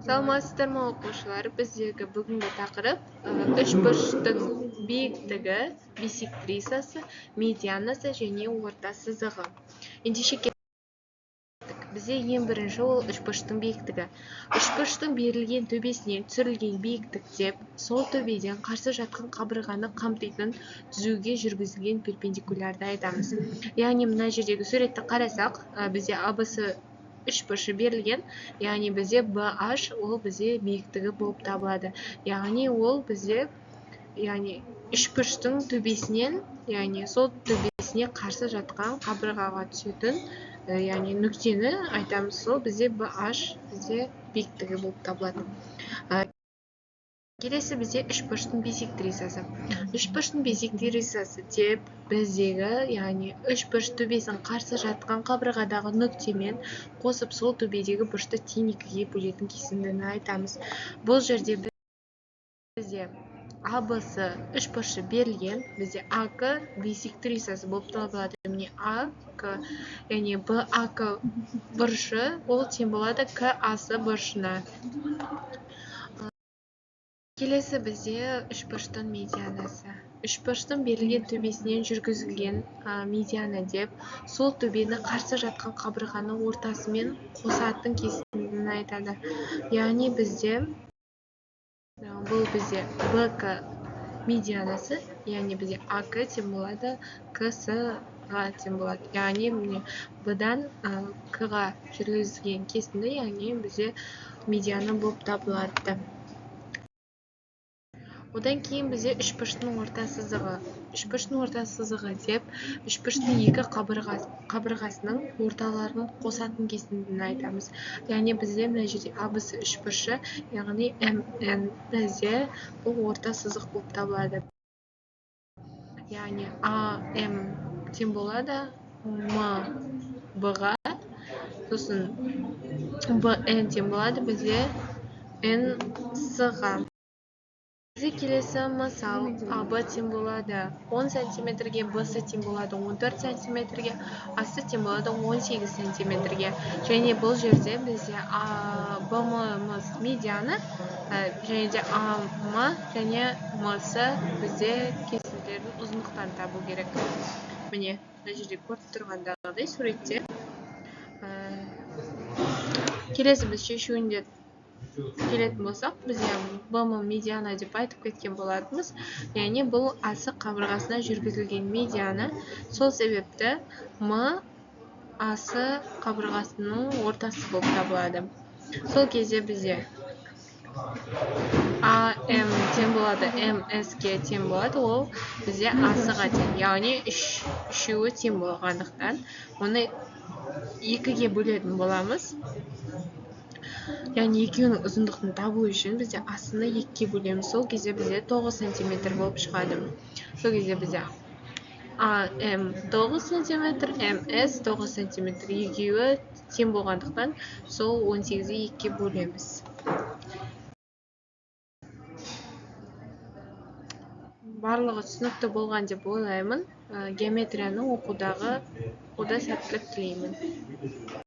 Саламатсыздарбы окуучулар, биздеги бүгүнкү тақырып үч бурчтун бийиктиги, биссектрисасы, медианасы және орта сызыгы. Ендеше бизде эң биринчи ол үч бурчтун бийиктиги. Үч бурчтун берилген төбесинен түсүрүлгөн бийиктик деп сол төбеден каршы жаткан кабырганы камтыйтын түзүүгө жүргүзүлгөн перпендикулярды айтабыз. Яғни мына жердеги сүрөттү карасак, бизде АБС үч бурчу берилген, яғни бизде BH ол бизде бийиктиги болуп табылады. Яғни ол бизде үч бурчтун төбесинен, яғни сол төбесине каршы жаткан кабыргага түсөтүн нүктени айтабыз, сол бизде BH бизде бийиктиги болуп табылат. Келесі бізде үч бурчтун биссектрисасы. Үч бурчтун биссектрисасы деп биздеги, үч бурч төбесин каршы жаткан кабыргадагы нүктемен косуп сол төбедеги бурчту тең экиге бөлетін кесиндини айтабыз. Бул жерде бизде АБС үч бурчу берилген, бизде АК биссектрисасы болуп табылат. Эмне АК, яғни БАК бурчу ол тең болот КАС бурчуна. Келесі бізде үч бурчтун медианасы. Үч бурчтун берилген төбесинен жүргүзүлгөн медиана деп сол төбени каршы жаткан кабырганын ортасымен косатын кесиндини айтады. Яғни бизде бул бизде БК медианасы, яғни бизде АК тең болот КСга тең болот. Яғни Бдан Кга жүргүзүлгөн кесинди, яғни бизде медиана болуп табылат. Одан кейін бізде үч бурчтун орта сызыгы. Үч бурчтун орта сызыгы деп үч бурчтун эки кабыргасынын орталарын косатын кесиндини айтабыз. Яғни бизде мына жерде АБС үч бурчу, яғни МН бизде бул орта сызык болуп табылады. Яғни АМ тең болот МБга, сосын БН тең болот бизде НСга. Келесі мысал, АБ тең болады 10 сантиметрге, БС тең болады 14 сантиметрге, АС тең болады 18 сантиметрге. Және бұл жерде бізде БМ медиана, және де АМ және МС бізде кесінділердің ұзындықтарын табу керек. Міне, мына жерде көріп тұрғандағыдай суретте. Келесі біз шешуінде келетін болсақ, бізге БМ медиана деп айтып кеткен болатынбыз. Яғни бұл АС кабыргасына жүргүзүлгөн медиана. Сол себепті АС кабыргасынын ортасы болуп табылады. Сол кезде бізде АМ тең болады МСге тең болады, ол бізде АСга тең. Яғни үшеуі тең болгондуктан оны экиге бөлетін боламыз. Яғни екеуінің ұзындықтың табу үшін бізде асыны екіге бөлеміз. Сол кезде бізде 9 сантиметр болып шығады. Сол кезде бізде АМ 9 сантиметр, МС 9 сантиметр. Екеуі тең болғандықтан сол 18-ді екіге бөлеміз. Барлығы түсінікті болған деп ойлаймын. Геометрияны оқудағы сәттілік тілеймін.